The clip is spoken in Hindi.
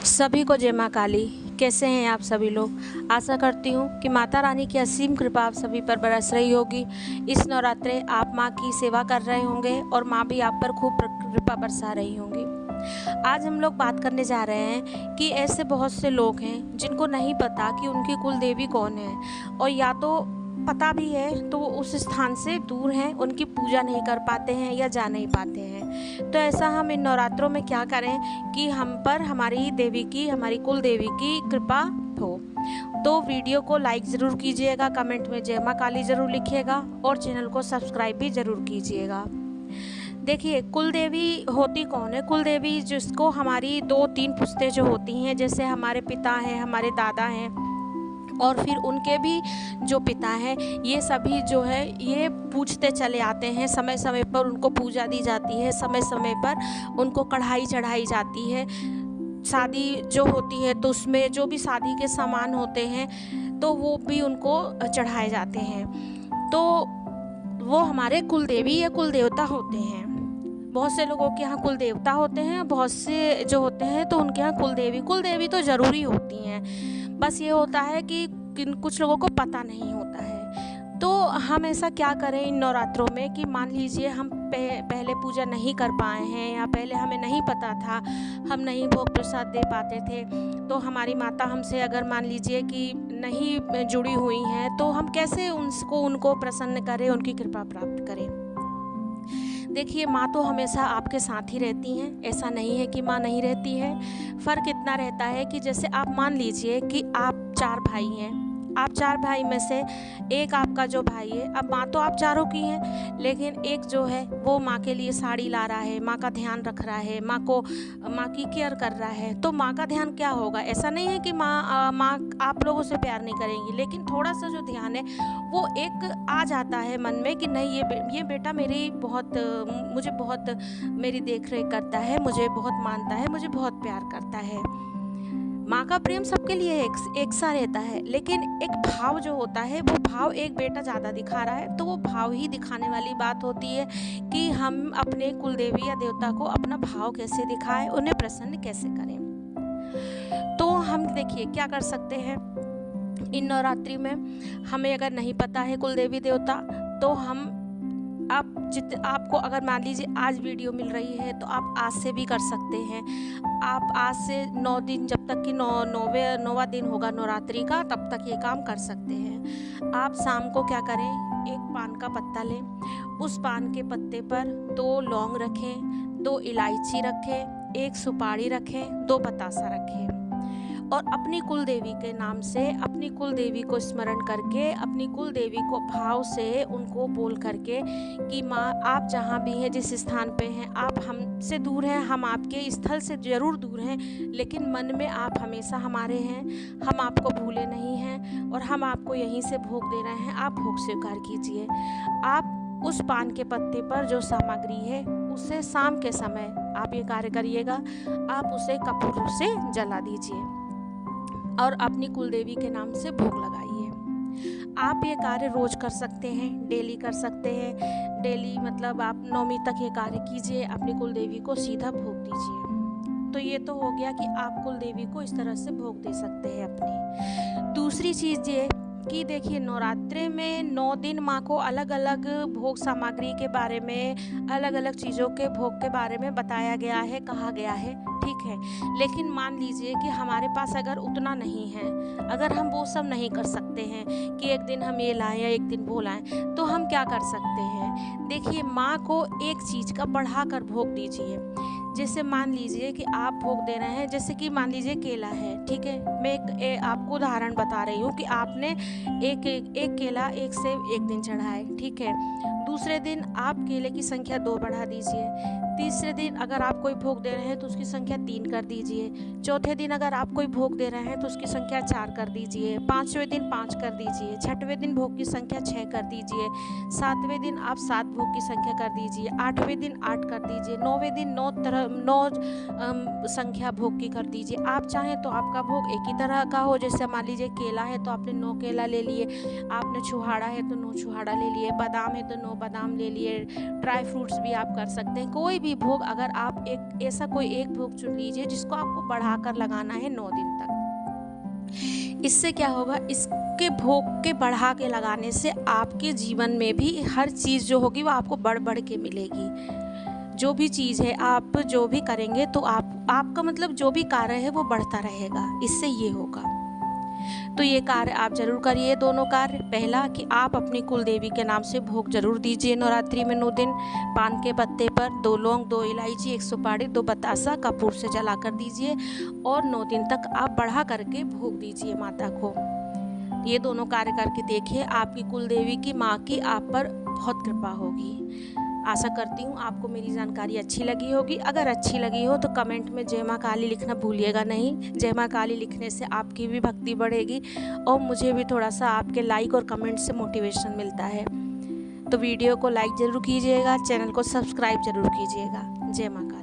सभी को जय माँ काली। कैसे हैं आप सभी लोग। आशा करती हूँ कि माता रानी की असीम कृपा आप सभी पर बरस रही होगी। इस नवरात्रे आप माँ की सेवा कर रहे होंगे और माँ भी आप पर खूब कृपा बरसा रही होंगी। आज हम लोग बात करने जा रहे हैं कि ऐसे बहुत से लोग हैं जिनको नहीं पता कि उनकी कुल देवी कौन है, और या तो पता भी है तो वो उस स्थान से दूर हैं, उनकी पूजा नहीं कर पाते हैं या जा नहीं पाते हैं। तो ऐसा हम इन नवरात्रों में क्या करें कि हम पर हमारी देवी की, हमारी कुल देवी की कृपा हो। तो वीडियो को लाइक ज़रूर कीजिएगा, कमेंट में जय माँ काली ज़रूर लिखिएगा और चैनल को सब्सक्राइब भी ज़रूर कीजिएगा। देखिए, कुल देवी होती कौन है। कुल देवी जिसको हमारी 2-3 पुश्तें जो होती हैं, जैसे हमारे पिता हैं, हमारे दादा हैं और फिर उनके भी जो पिता हैं, ये सभी जो है ये पूजते चले आते हैं। समय समय पर उनको पूजा दी जाती है, समय समय पर उनको कढ़ाई चढ़ाई जाती है। शादी जो होती है तो उसमें जो भी शादी के सामान होते हैं तो वो भी उनको चढ़ाए जाते हैं। तो वो हमारे कुल देवी या कुल देवता होते हैं। बहुत से लोगों के यहाँ कुल देवता होते हैं, बहुत से जो होते हैं तो उनके यहाँ कुल देवी तो ज़रूरी होती हैं। बस ये होता है कि कुछ लोगों को पता नहीं होता है। तो हम ऐसा क्या करें इन नवरात्रों में कि मान लीजिए हम पहले पूजा नहीं कर पाए हैं या पहले हमें नहीं पता था, हम नहीं भोग प्रसाद दे पाते थे, तो हमारी माता हमसे अगर मान लीजिए कि नहीं जुड़ी हुई हैं, तो हम कैसे उनको प्रसन्न करें, उनकी कृपा प्राप्त करें। देखिए, माँ तो हमेशा आपके साथ ही रहती हैं, ऐसा नहीं है कि माँ नहीं रहती है। फ़र्क इतना रहता है कि जैसे आप मान लीजिए कि आप 4 भाई हैं, आप 4 भाई में से एक आपका जो भाई है, अब माँ तो आप चारों की हैं, लेकिन एक जो है वो माँ के लिए साड़ी ला रहा है, माँ का ध्यान रख रहा है, माँ की केयर कर रहा है, तो माँ का ध्यान क्या होगा। ऐसा नहीं है कि माँ आप लोगों से प्यार नहीं करेंगी, लेकिन थोड़ा सा जो ध्यान है वो एक आ जाता है मन में कि नहीं, ये बेटा मुझे बहुत मेरी देख रेख करता है, मुझे बहुत मानता है, मुझे बहुत प्यार करता है। माँ का प्रेम सबके लिए एक सा रहता है, लेकिन एक भाव जो होता है, वो भाव एक बेटा ज़्यादा दिखा रहा है तो वो भाव ही दिखाने वाली बात होती है कि हम अपने कुल देवी या देवता को अपना भाव कैसे दिखाएं, उन्हें प्रसन्न कैसे करें। तो हम देखिए क्या कर सकते हैं इन नवरात्रि में। हमें अगर नहीं पता है कुल देवी देवता, तो आपको अगर मान लीजिए आज वीडियो मिल रही है तो आप आज से भी कर सकते हैं। आप आज से 9 दिन, जब तक कि 9वां दिन होगा नवरात्रि का, तब तक ये काम कर सकते हैं। आप शाम को क्या करें, एक पान का पत्ता लें, उस पान के पत्ते पर 2 लौंग रखें, 2 इलायची रखें, 1 सुपारी रखें, 2 बतासा रखें और अपनी कुल देवी के नाम से, अपनी कुल देवी को स्मरण करके, अपनी कुल देवी को भाव से उनको बोल करके कि माँ, आप जहाँ भी हैं, जिस स्थान पे हैं, आप हमसे दूर हैं, हम आपके स्थल से ज़रूर दूर हैं, लेकिन मन में आप हमेशा हमारे हैं। हम आपको भूले नहीं हैं और हम आपको यहीं से भोग दे रहे हैं, आप भोग स्वीकार कीजिए। आप उस पान के पत्ते पर जो सामग्री है उसे शाम के समय आप ये कार्य करिएगा, आप उसे कपूर से जला दीजिए और अपनी कुल देवी के नाम से भोग लगाइए। आप ये कार्य रोज कर सकते हैं, डेली कर सकते हैं। डेली मतलब आप 9वीं तक ये कार्य कीजिए, अपनी कुल देवी को सीधा भोग दीजिए। तो ये तो हो गया कि आप कुल देवी को इस तरह से भोग दे सकते हैं अपनी। दूसरी चीज़ ये कि देखिए, नवरात्रे में 9 दिन माँ को अलग अलग भोग सामग्री के बारे में, अलग अलग चीज़ों के भोग के बारे में बताया गया है, कहा गया है, ठीक है। लेकिन मान लीजिए कि हमारे पास अगर उतना नहीं है, अगर हम वो सब नहीं कर सकते हैं कि एक दिन हम ये लाएं या एक दिन वो लाएं, तो हम क्या कर सकते हैं। देखिए, माँ को एक चीज़ का बढ़ा कर भोग दीजिए। जैसे मान लीजिए कि आप भोग दे रहे हैं, जैसे कि मान लीजिए केला है, ठीक है। मैं आपको उदाहरण बता रही हूँ कि आपने एक केला एक सेब एक दिन चढ़ाए, ठीक है। दूसरे दिन आप केले की संख्या 2 बढ़ा दीजिए। तीसरे दिन अगर आप कोई भोग दे रहे हैं तो उसकी संख्या 3 कर दीजिए। चौथे दिन अगर आप कोई भोग दे रहे हैं तो उसकी संख्या 4 कर दीजिए। 5वें दिन 5 कर दीजिए। 6वें दिन भोग की संख्या 6 कर दीजिए। 7वें दिन आप 7 भोग की संख्या कर दीजिए। 8वें दिन 8 कर दीजिए। 9वें दिन 9 संख्या भोग की कर दीजिए। आप चाहें तो आपका भोग एक ही तरह का हो, जैसे मान लीजिए केला है तो आपने 9 केला ले लिए, आपने छुहाड़ा है तो 9 छुहाड़ा ले लिए, बादाम है तो 9 बादाम ले लिए। ड्राई फ्रूट्स भी आप कर सकते हैं, कोई भी भोग, अगर आप एक ऐसा कोई एक भोग चुन लीजिए जिसको आपको बढ़ाकर लगाना है 9 दिन तक। इससे क्या होगा, इसके भोग के बढ़ा के लगाने से आपके जीवन में भी हर चीज़ जो होगी वो आपको बढ़ बढ़ के मिलेगी। जो भी चीज़ है, आप जो भी करेंगे तो आपका मतलब जो भी कार्य है वो बढ़ता रहेगा, इससे ये होगा। तो ये कार्य आप जरूर करिए, दोनों कार्य। पहला कि आप अपनी कुल देवी के नाम से भोग जरूर दीजिए नवरात्रि में 9 दिन। पान के पत्ते पर 2 लौंग, 2 इलायची, 1 सुपारी, 2 बतासा कपूर से जला कर दीजिए और 9 दिन तक आप बढ़ा करके भोग दीजिए माता को। ये दोनों कार्य करके देखिए, आपकी कुल देवी की माँ की आप पर बहुत कृपा होगी। आशा करती हूँ आपको मेरी जानकारी अच्छी लगी होगी। अगर अच्छी लगी हो तो कमेंट में जय माँ काली लिखना भूलिएगा नहीं। जय माँ काली लिखने से आपकी भी भक्ति बढ़ेगी और मुझे भी थोड़ा सा आपके लाइक और कमेंट से मोटिवेशन मिलता है। तो वीडियो को लाइक ज़रूर कीजिएगा, चैनल को सब्सक्राइब ज़रूर कीजिएगा। जय माँ काली।